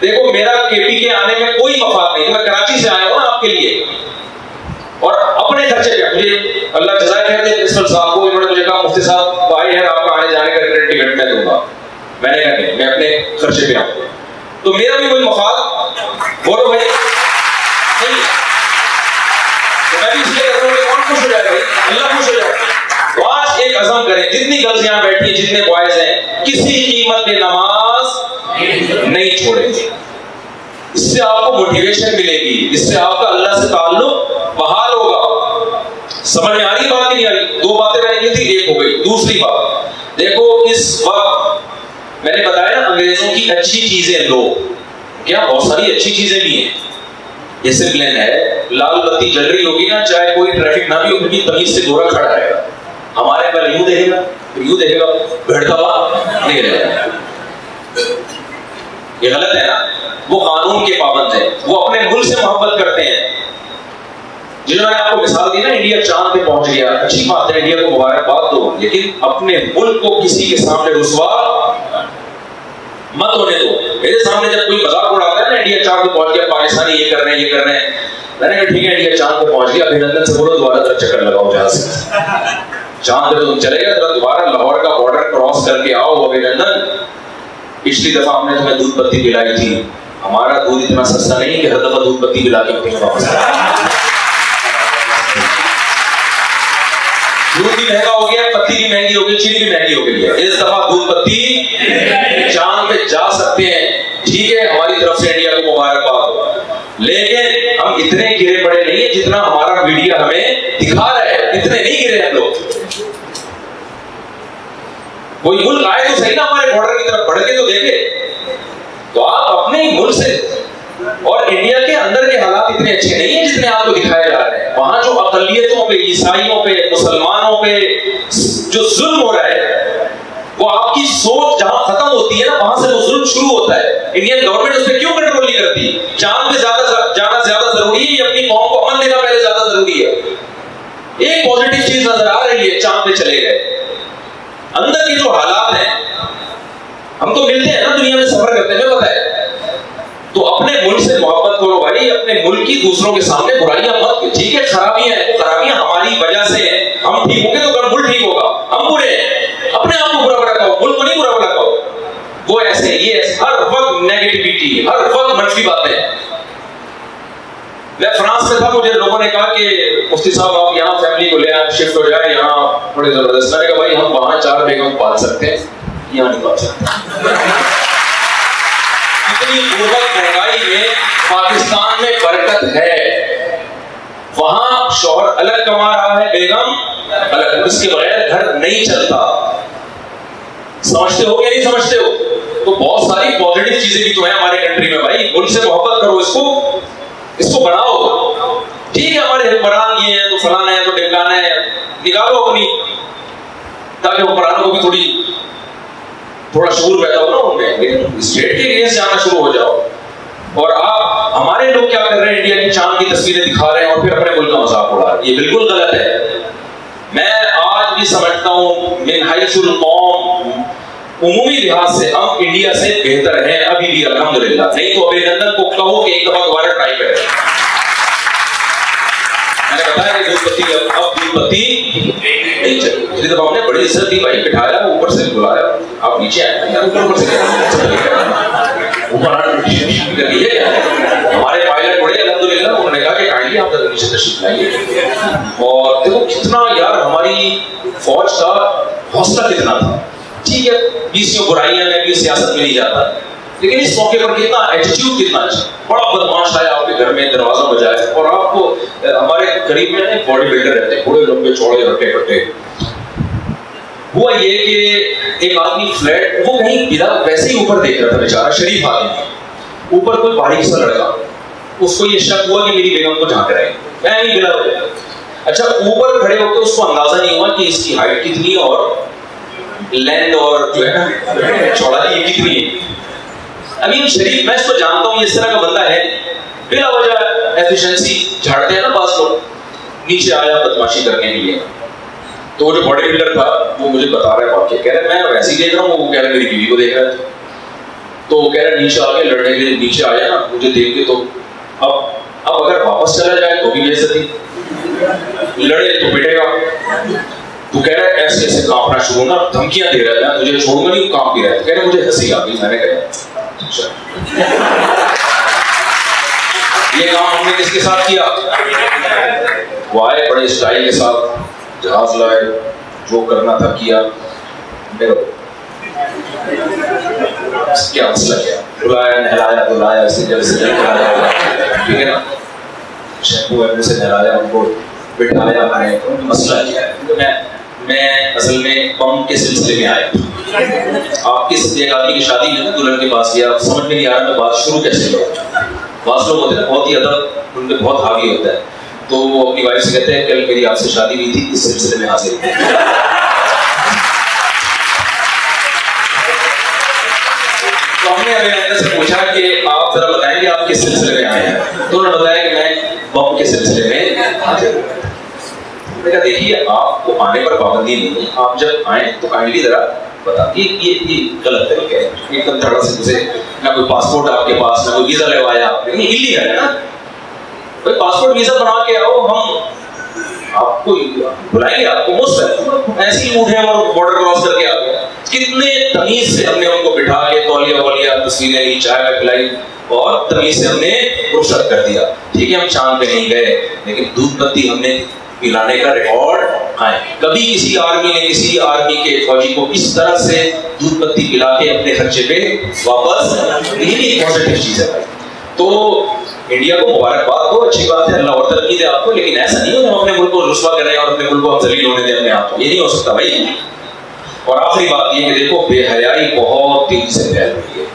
देखो मेरा केपी के आने में कोई मफाद नहीं, मैं कराची से आया हूं ना आपके लिए और अपने खर्चे पे। मुझे अल्लाह जज़ाए खैर दे प्रिंसिपल साहब को, इन्होंने मुझे कहा मुफ्ती साहब भाई यार आपका आने जाने का रिटर्न टिकट मैं दूंगा। मैंने कहा नहीं, मैं अपने खर्चे पे आऊंगा। तो मेरा भी कोई मफाद बोलो भाई नहीं, तो मैं भी इसलिए कर रहा हूं कि कौन खुश हो जाए भाई, अल्लाह खुश हो जाए। तो आज एक अज़म करें, जितनी गर्ल्स यहाँ बैठी, जितने बॉयज हैं, किसी कीमत पे नमाज नहीं छोड़ेंगे। इससे आपको मोटिवेशन मिलेगी, इससे आपका अल्लाह से ताल्लुक बहाल होगा। समझ में आ रही बात नहीं आ रही? दो बातें मैंने की थी, एक हो गई। दूसरी बात देखो, इस वक्त मैंने बताया ना अंग्रेजों की अच्छी चीजें लो, क्या बहुत सारी अच्छी चीजें भी हैं। डिसिप्लिन है, लाल बत्ती जल रही होगी ना, चाहे कोई ट्रैफिक ना भी हो, फिर तमीज से गोरा खड़ा रहेगा। हमारे पर यूं देखेगा, यूं देखेगा, भड़का हुआ नहीं रहेगा। ये गलत है ना। वो कानून के पाबंद है, वो अपने मुल्क से मोहब्बत करते हैं। जिन्होंने आपको मिसाल दी ना, इंडिया चांद पे पहुंच गया, अच्छी बात है, इंडिया को मुबारकबाद दो, लेकिन अपने मुल्क को किसी के सामने रुस्वा मत होने दो। मेरे सामने जब कोई मजाक उड़ाता है ना, इंडिया चांद पे पहुंच गया, पाकिस्तानी ये कर रहे हैं, ये कर रहे हैं, मैंने कहा ठीक है इंडिया चांद पे पहुंच गया, अभिनंदन से बोलो दोबारा तरफ चक्कर लगाओ जहां से चांद पे तुम चले गए, तो दोबारा लाहौर का बॉर्डर क्रॉस करके आओ। अभिनंदन, पिछली दफा हमने तुम्हें दूध पत्ती पिलाई थी, हमारा दूध इतना सस्ता नहीं कि हर दफा दूध पत्ती पिला के अपने वापस दूध भी महंगा हो गया, पत्ती भी महंगी हो गई, चीनी भी महंगी हो गई है। इस दफा दूध पत्ती चांद पे जा सकते हैं, ठीक है, हमारी तरफ से इंडिया को मुबारकबाद। लेकिन हम इतने गिरे पड़े नहीं है जितना हमारा मीडिया हमें दिखा रहा है, इतने नहीं गिरे हम लोग। कोई मुल्क आए तो सही ना हमारे बॉर्डर की तरफ बढ़ के तो देखे। तो आप अपने ही मुल्क से, और इंडिया के अंदर के हालात इतने अच्छे नहीं है जितने आपको दिखाए जा रहे हैं। वहां जो अकलियतों पे, ईसाइयों पे, मुसलमानों पे जो जुल्म हो रहा है, वो आपकी सोच जहां खत्म होती है ना, वहां से वो जुल्म शुरू होता है। इंडियन गवर्नमेंट उस पर क्यों कंट्रोल नहीं करती? चांद पे जाना ज्यादा जरूरी है, अपनी कौम को अमन देना पहले ज्यादा जरूरी है। एक पॉजिटिव चीज नजर आ रही है, चांद पे चले गए। अंदर के जो हालात हैं, हम तो मिलते हैं ना दुनिया में, सफर करते हैं, पता है। तो अपने मुल्क से मोहब्बत करो भाई, अपने मुल्क की दूसरों के सामने बुराइयां मत। ठीक है खराबियां हैं, वो खराबियां हमारी वजह से है, हम ठीक होंगे तो मुल्क ठीक होगा। हम बुरे हैं, अपने आप को बुरा बड़ा कहो, मुल्क को नहीं बुरा बड़ा कहो। वो ऐसे ये हर वक्त नेगेटिविटी, हर वक्त मंफी बातें। मैं फ्रांस में था, मुझे लोगों ने कहा कि मुफ्ती साहब आप यहाँ फैमिली को ले आए, शिफ्ट हो जाए यहाँ, बड़े जबरदस्त। मैंने कहा भाई हम वहां 4 बेगम पाल सकते हैं, यहाँ नहीं पाल सकते। इतनी पूर्वक महंगाई में पाकिस्तान में बरकत है, वहां शौहर अलग कमा रहा है, बेगम अलग, उसके बगैर घर नहीं चलता। समझते हो या नहीं समझते हो? तो बहुत सारी पॉजिटिव चीजें भी तो है हमारे कंट्री में भाई। मुल्क से मोहब्बत करो, इसको बढ़ाओ। ठीक है हमारे हुक्मरान ये है तो फलाना है तो ढिमकाना है, निकालो अपनी, ताकि हुक्मरानों को भी थोड़ा शूर पैदा हो ना उनमें, स्टेट के अगेंस्ट जाना शुरू हो जाओ। और आप हमारे लोग क्या कर रहे हैं, इंडिया की चांद की तस्वीरें दिखा रहे हैं और फिर अपने मुल्क का मजाक उड़ा रहे हैं। ये बिल्कुल गलत है। मैं आज भी समझता हूँ मिन हैसुल कौम, उमूमी लिहाज से हम इंडिया से बेहतर हैं अभी भी, अल्हम्दुलिल्लाह। नहीं तो अभिनंदन को कहो कि एक दफा दोबारा ट्राई करें। मैंने बताया कि दूध पत्ती अब दूध पत्ती नहीं चली। पिछली दफा हमने बड़ी इज्जत दी भाई, बिठाया, ऊपर से बुलाया, आप नीचे आए यार, ऊपर से ऊपर हमारे पायलट बड़े अल्हम्दुलिल्लाह, उन्होंने कहा कि काइंडली आप नीचे तशरीफ लाइए। और देखो कितना यार हमारी फौज का हौसला कितना था। ठीक है 20 बुराइयां में भी सियासत में नहीं जाता, लेकिन इस मौके पर कितना एटीट्यूड, कितना अच्छा। बड़ा बदमाश आया आपके घर में, दरवाजा बजाया, और आपको हमारे करीब में बॉडी बिल्डर रहते हैं, बड़े लंबे चौड़े हट्टे कट्टे। हुआ ये कि एक आदमी फ्लैट, वो कहीं गिरा, वैसे ही ऊपर देख रहा था बेचारा, शरीफ आदमी, ऊपर कोई बारीक सा लड़का, उसको ये शक हुआ कि मेरी बेगम को झांक रहे हैं, मैं नहीं गिरा। अच्छा ऊपर खड़े होकर उसको अंदाजा नहीं हुआ कि इसकी हाइट कितनी और लेंथ और जो है ना चौड़ाई ये कितनी है। अभी शरीफ, मैं इसको जानता हूँ, इस तरह का बंदा है, बिला वजह एफिशिएंसी झाड़ते हैं ना बास लोग। नीचे आया बदमाशी करने के लिए, तो वो जो बॉडी बिल्डर था वो मुझे बता रहा है वाक्य, कह रहा है मैं वैसे ही देख रहा हूँ, वो कह रहा है मेरी बीवी को देख रहा है। तो कह रहा नीचे आके लड़ने के लिए नीचे आया ना, मुझे देख के तो अब अगर वापस चला जाए तो भी बेइज्जती, लड़े तो पिटेगा। तो कह रहा है ऐसे ऐसे कांपना शुरू ना, धमकियां दे रहा है, तुझे छोड़ूंगा नहीं, कांप भी रहा है। कह रहे मुझे हंसी आ गई, मैंने कहा ये काम हमने किसके साथ किया? वो आए बड़े स्टाइल के साथ, जहाज लाए, जो करना था किया। क्या मसला क्या? बुलाया, नहलाया, धुलाया, सिजल कराया, ठीक है ना, शैम्पू वैम्पू से नहलाया, उनको बिठाया, खाने को। मसला क्या है? तो मैं असल में बम के सिलसिले में आया। आप किस एक आदमी की शादी में दुल्हन के पास गया, समझ में नहीं आ रहा मैं बात शुरू कैसे करूं। बात लोग होते हैं बहुत ही अदब उनपे बहुत हावी होता है, तो वो अपनी वाइफ से कहते हैं कल मेरी आपसे शादी हुई थी, इस सिलसिले में हाजिर थे। तो हमने अभिनंदन से पूछा कि आप जरा बताएंगे आप किस सिलसिले में आए हैं? तो उन्होंने बताया कि मैं बम के सिलसिले में हाजिर हूं। मैंने कहा देखिए आपको आने पर पाबंदी नहीं है, आप जब आए तो काइंडली जरा बता। ये गलत तरीका है, एकदम धड़ा से घुसे, ना कोई पासपोर्ट आपके पास, ना कोई वीजा लगवाया आपने, ये इलीगल है ना। कोई पासपोर्ट वीजा बना के आओ, हम आपको बुलाएंगे, आपको मुफ्त ऐसे ही उठे और बॉर्डर क्रॉस करके आ गए। कितने तमीज से हमने उनको बिठा के तौलिया वौलिया तस्वीरें ली, चाय पिलाई और तमीज से हमने रुखसत कर दिया। ठीक है हम चांद पे नहीं गए, लेकिन दूध पत्ती हमने पिलाने का रिकॉर्ड है। कभी किसी आर्मी ने किसी आर्मी के फौजी को इस तरह से दूध पत्ती पिला के अपने खर्चे पे वापस, यही पॉजिटिव चीज है भाई। तो इंडिया को मुबारकबाद दो, अच्छी बात है, अल्लाह और तरक्की दे आपको, लेकिन ऐसा नहीं हो हम अपने मुल्क को रुस्वा कर रहे हैं और अपने मुल्क को हम जलील होने दें अपने आप को, ये नहीं हो सकता भाई। और आखिरी बात ये कि देखो बेहयाई बहुत तेजी से फैल रही है।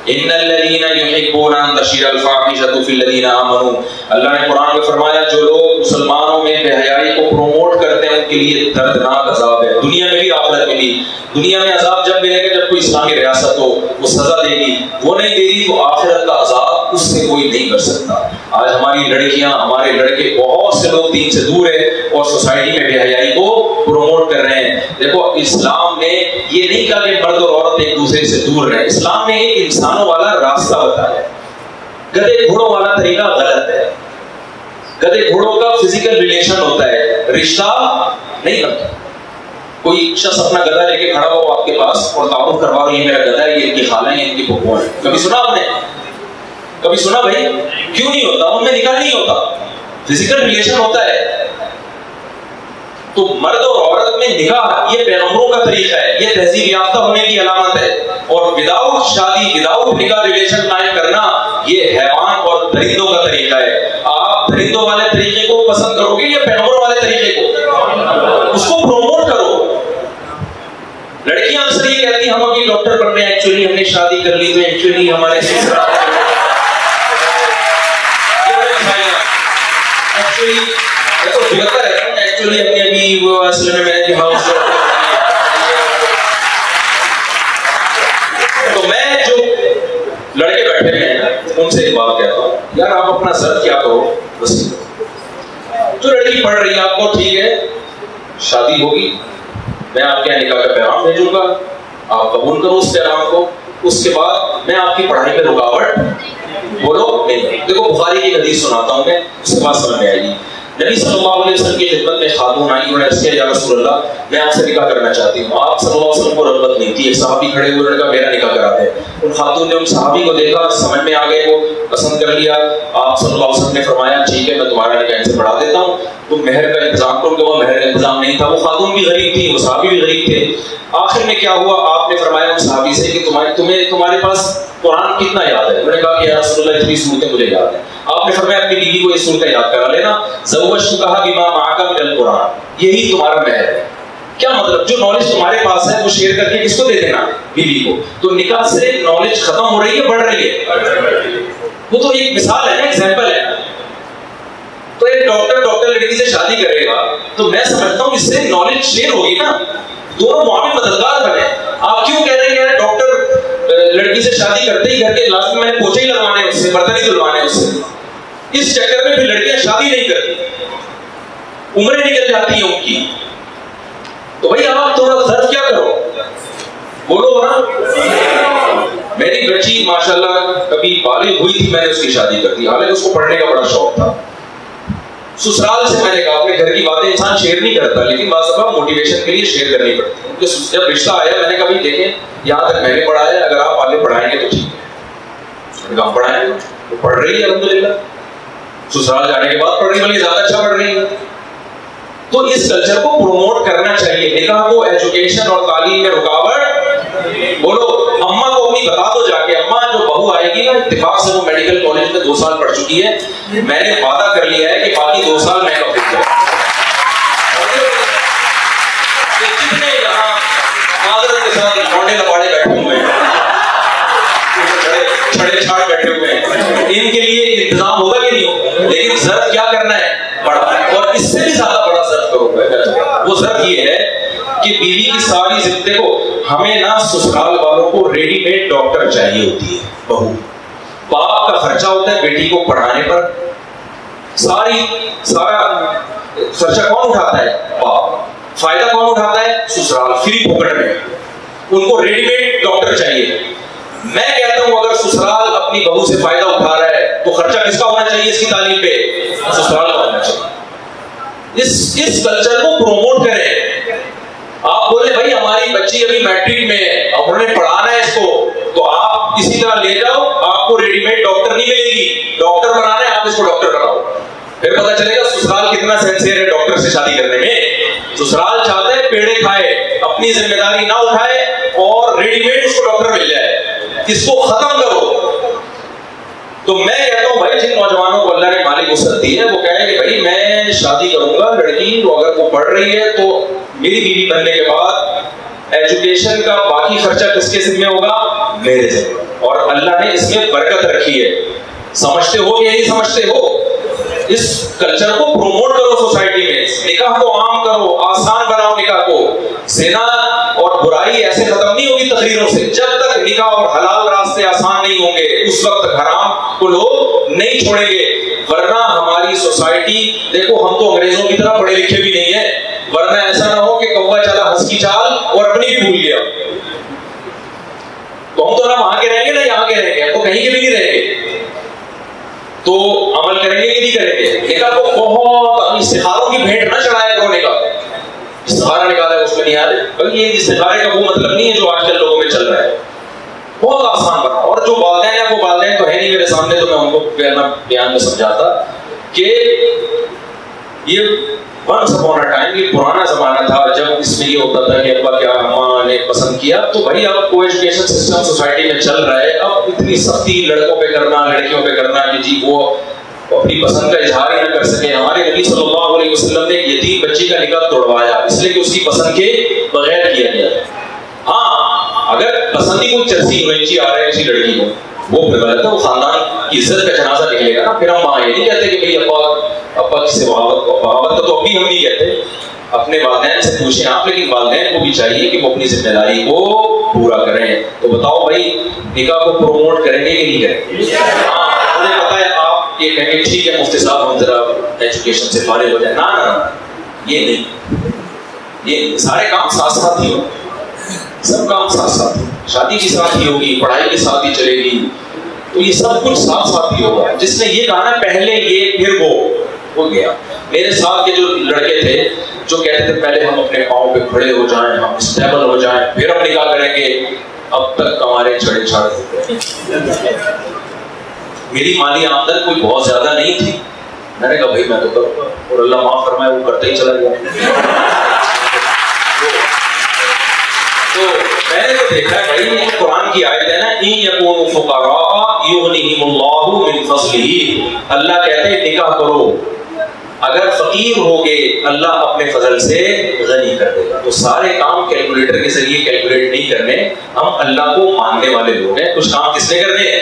इन्नल्लज़ीना युहिब्बूना अन तशीअल फ़ाहिशतु फ़िल्लज़ीना आमनू, अल्लाह ने कुरान में फरमाया जो लोग मुसलमानों में बेहयाई को प्रमोट करते हैं उनके लिए दर्दनाक अज़ाब है, दुनिया में भी आखिरत में भी। दुनिया में अज़ाब जब मिलेगा जब कोई इस्लामी रियासत हो, वो सजा देगी, वो नहीं देगी तो आखिरत का अज़ाब उससे कोई नहीं कर सकता। आज हमारी लड़कियां हमारे लड़के बहुत से लोग दीन से दूर है और सोसाइटी में बेहयाई को प्रमोट कर रहे हैं। देखो इस्लाम ने ये नहीं कहा कि मर्द और औरत एक दूसरे से दूर रहे, इस्लाम ने एक इंसानों वाला रास्ता बताया। गधे घोड़ों वाला तरीका गलत है। गधे घोड़ों का फिजिकल रिलेशन होता है, रिश्ता नहीं बनता। कोई शख्स अपना गधा लेके खड़ा हो आपके पास और तारुफ करवा रही है मेरा गधा है, ये इनकी खाला है, इनकी फुफू है। कभी सुना आपने? कभी सुना भाई? क्यों नहीं होता? उनमें निकाह नहीं होता, फिजिकल रिलेशन होता है। तो मर्द और औरत में निकाह ये पैगंबरों का तरीका है, ये तहजीब याफ्ता होने की अलामत है। और विदाउट शादी विदाउट निकाह रिलेशन कायम करना ये हैवान और दरिंदों का तरीका है। आप दरिंदों वाले तरीके को पसंद करोगे या पैगंबरों वाले तरीके को? उसको प्रोमोट करो। लड़कियां अक्सर ये कहती हैं हम अभी डॉक्टर बन रहे हैं, एक्चुअली हमने शादी कर ली तो एक्चुअली हमारे एक्चुअली देखो बेहतर है, एक्चुअली अपने अभी वो असल में मैंने हाउस तो मैं जो लड़के बैठे हैं उनसे एक बात कहता हूँ, यार आप अपना सर क्या करो बस। जो लड़की पढ़ रही है आपको ठीक है शादी होगी, मैं आपके यहाँ निकाह का पैगाम भेजूंगा, आप कबूल करो उस पैगाम को, उसके बाद मैं आपकी पढ़ाई में रुकावट बोलो नहीं। देखो बुखारी की हदीस सुनाता हूँ मैं, उसके बाद समझ में आएगी। नबी सल्लल्लाहु अलैहि वसल्लम की खिदमत में खातून आई, उन्होंने अर्ज़ किया या रसूलल्लाह मैं आपसे निकाह करना चाहती हूँ। आप सल्लल्लाहु अलैहि वसल्लम को रग़बत नहीं थी, एक सहाबी खड़े हुए, उन्होंने कहा मेरा निकाह करा दे। उन खातून ने उन सहाबी को देखा, समझ में आ गए, वो पसंद कर लिया। आप सल्लल्लाहु अलैहि वसल्लम ने फरमाया ठीक है मैं तुम्हारा निकाह इनसे बढ़ा देता हूँ, तुम मेहर का इंतजाम करो। वो मेहर का इंतजाम नहीं था, वो खातून भी गरीब थी, वो सहाबी भी गरीब थे। आखिर में क्या हुआ, आपने फरमाया उन सहाबी से कि तुम्हारे पास कुरान कितना याद है? उन्होंने कहा कि या रसूलल्लाह इतनी सूरतें मुझे याद है। आपने फरमाया अपनी बीवी को ये सूरतें याद करा लेना, ज़व्वजतुका बिमा माअका मिनल कुरान, यही तुम्हारा महर है। क्या मतलब? जो नॉलेज तुम्हारे पास है वो शेयर करके किसको दे देना? बीवी को। तो निकाह से नॉलेज खत्म हो रही है बढ़ रही है? वो तो एक मिसाल है ना, एग्जांपल है। तो एक डॉक्टर लड़की से शादी करेगा तो मैं समझता हूँ इससे नॉलेज शेयर होगी ना, दोनों मुआविन मददगार बने। आप क्यों कह रहे हैं डॉक्टर लड़की से शादी करते ही घर के लास्ट में मैंने पोछे ही लगवाने उससे, बर्तन ही धुलवाने उससे। इस चक्कर में फिर लड़कियां शादी नहीं करती, उम्रें निकल जाती हैं उनकी। तो भाई आप थोड़ा सर्च क्या करो, बोलो ना। मेरी बच्ची माशाल्लाह कभी बालिग हुई थी, मैंने उसकी शादी कर दी, हालांकि उसको पढ़ने का बड़ा शौक था। ससुराल से मैंने कहा अपने घर की बातें इंसान शेयर नहीं करता, लेकिन बात सब मोटिवेशन के लिए शेयर करनी पड़ती है। उनके जब रिश्ता आया मैंने कहा भाई देखें यहाँ तक मैंने पढ़ाया है, अगर आप आगे पढ़ाएंगे तो ठीक है। हम पढ़ाएंगे तो पढ़ रही है अल्हम्दुलिल्लाह, ससुराल जाने के बाद पढ़ रही, बल्कि ज्यादा अच्छा पढ़ रही है। तो इस कल्चर को प्रोमोट करना चाहिए। निकाह को एजुकेशन और तालीम में रुकावट बोलो, अम्मा को अपनी बता दो जाके, अम्मा जो बहू आएगी ना, इत्तेफाक से वो मेडिकल कॉलेज में 2 साल पढ़ चुकी है, मैंने वादा कर लिया है कि बाकी 2 साल मैं कंप्लीट करूंगा। कितने यहाँ मादरत के साथ लौंडे लबाड़े बैठे हुए हैं, छड़े छाड़ बैठे हुए हैं, इनके लिए इंतजाम होगा कि नहीं होगा? लेकिन जरूरत क्या करना है? बड़ा, और इससे भी ज्यादा बड़ा जरूरत करूंगा। वो जरूरत ये है कि बीवी की सारी जिंदगी को, हमें ना ससुराल वालों को रेडीमेड डॉक्टर चाहिए होती है बहू। बाप का खर्चा होता है बेटी को पढ़ाने पर, सारा खर्चा कौन उठाता है? बाप। फायदा कौन उठाता है? ससुराल, फ्री पॉकेट में। उनको रेडीमेड डॉक्टर चाहिए। मैं कहता हूं अगर ससुराल अपनी बहू से फायदा उठा रहा है तो खर्चा किसका होना चाहिए इसकी तालीम पे? ससुराल का होना चाहिए। इस कल्चर को प्रोमोट करें। आप बोले भाई हमारी बच्ची अभी मैट्रिक में है, उन्होंने पढ़ाना है इसको, तो आप इसी तरह ले जाओ, आपको रेडीमेड डॉक्टर नहीं मिलेगी, डॉक्टर बनाना है, आप इसको डॉक्टर बनाओ। फिर पता चलेगा ससुराल कितना सिंसियर है डॉक्टर से शादी करने में। ससुराल चाहता है पेड़े खाए, अपनी जिम्मेदारी ना उठाए और रेडीमेड उसको डॉक्टर मिल जाए। इसको खत्म करो। तो मैं कहता हूं भाई जिन नौजवानों को अल्लाह ने माली वुसअत दी है, वो कहें कि भाई मैं शादी करूंगा, लड़की तो अगर वो पढ़ रही है तो मेरी बीवी बनने के बाद एजुकेशन का बाकी खर्चा किसके जिम्मे होगा? मेरे जिम्मे। और अल्लाह ने इसमें बरकत रखी है। समझते हो यही समझते हो? इस कल्चर को प्रोमोट करो सोसाइटी में, निकाह को आम करो, आसान बनाओ निकाह को। ज़िना और बुराई ऐसे खत्म नहीं होगी तकरीरों से। जब तक निकाह और हलाल रास्ते आसान नहीं होंगे उस वक्त हराम को लोग नहीं छोड़ेंगे। वरना हमारी सोसाइटी, देखो हम तो अंग्रेजों की तरह पढ़े लिखे भी नहीं है, वरना ऐसा ना हो कि कौवा चला हंस की चाल और अपनी भी भूल गया। तो हम तो ना वहां के रहेंगे ना यहाँ के रहेंगे, हम तो कहीं के भी नहीं रहेंगे। तो अमल करेंगे कि नहीं करेंगे? निकाह को बहुत इस्तिखारों की भेंट ना चढ़ाया करो। निकाह इस्तिखारा निकाला है उसमें नहीं आ रहे, बल्कि ये इस्तिखारे का वो मतलब नहीं है जो आजकल लोगों में चल रहा है। बहुत आसान बना। और जो वालिदैन है, वो वालिदैन तो है नहीं मेरे सामने, तो मैं उनको बयान में समझाता कि ये वंस अपॉन अ टाइम, ये पुराना जमाना था जब इसमें ये होता था कि अब्बा क्या अम्मा ने पसंद किया। तो भाई अब को एजुकेशन सिस्टम सोसाइटी में चल रहा है, अब इतनी सख्ती लड़कों पे करना, लड़कियों पे करना कि जी वो अपनी पसंद का इजहार ही न कर सके। हमारे नबी सल्लल्लाहु अलैहि वसल्लम ने एक यतीम बच्ची का निकाह तोड़वाया, इसलिए कि उसकी पसंद के बगैर किया गया। हाँ, अगर पसंद ही कोई चर्सी यूनिची आ रहा है किसी लड़की को, वो फिर गलत है, वो खानदान की इज्जत का जनाजा निकलेगा ना। फिर हम वहां ये नहीं कहते कि भाई अब्बा किसी बगावत तो अभी हम नहीं कहते, अपने वालिदैन से पूछें आप, लेकिन वालिदैन को भी चाहिए कि वो अपनी जिम्मेदारी को पूरा करें। तो बताओ भाई निकाह को प्रोमोट करेंगे कि नहीं करेंगे? हाँ, मुझे पता है आप ये कहेंगे ठीक है मुफ्ती साहब हम जरा एजुकेशन से फारिग हो जाए। ना ना, ये नहीं, ये सारे काम साथ साथ ही हो, सब काम साथ साथ। शादी की साथ ही होगी, पढ़ाई के साथ ही चलेगी, तो ये सब कुछ साथ साथ ही होगा। जिसने ये कहा ना पहले ये फिर वो, हो गया। मेरे साथ के जो लड़के थे जो कहते थे पहले हम अपने पाँव पे खड़े हो जाएं, हम स्टेबल हो जाएं, फिर हम निकाह करेंगे, अब तक हमारे छड़े छाड़े हो गए। मेरी माली आमदन कोई बहुत ज्यादा नहीं थी, मैंने कहा भाई मैं तो करूंगा, और अल्लाह माफ फरमाए वो करते ही चला गया। तो मैंने तो देखा है भाई, ये कुरान की आयत है ना, इन यकूनु फुक़रा युग़निहिमुल्लाहु मिन फ़ज़लिही, अल्लाह कहते हैं निकाह करो, अगर फकीर होगे अल्लाह अपने फजल से गनी कर देगा। तो सारे काम कैलकुलेटर के जरिए कैलकुलेट नहीं करने, हम अल्लाह को मानने वाले लोग हैं। कुछ काम किसने करने हैं?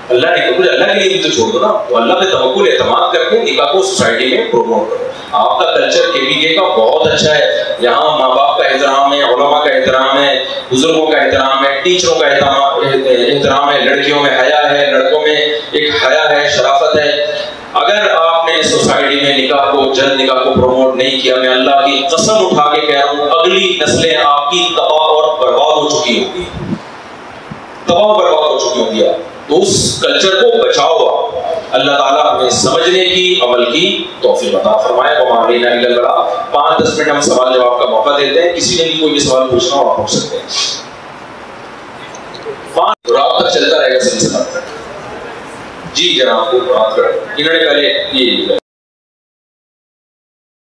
अल्लाह ने। कुछ अल्लाह के लिए भी तो छोड़ दो ना, तो अल्लाह पे तवक्कुल एतमाद करके निकाह को सोसाइटी में प्रोमोट करो। आपका कल्चर केपीके का बहुत अच्छा है, यहाँ माँ बाप का एहतराम है, उलमा का एहतराम है, बुजुर्गों का एहतराम है, टीचरों का एहतराम है, लड़कियों में हया है, लड़कों में एक हया है, शराफत है। अगर आपने सोसाइटी में निकाह को, जल्द निकाह को प्रोमोट नहीं किया, मैं अल्लाह की कसम उठा के कह रहा हूँ, अगली नस्लें आपकी तबाह और बर्बाद हो चुकी होगी। तबाह बर्बाद हो चुकी होंगी आप, तो उस कल्चर को बचाओ आप। अल्लाह ताला हमें समझने की, अमल की तौफीक अता फरमाए। 5-10 मिनट हम सवाल जवाब का मौका देते हैं, किसी ने भी कोई भी सवाल पूछना हो आप पूछ सकते हैं। रात तक चलता रहेगा सिलसिला। जी जनाब, इन्होंने पहले ये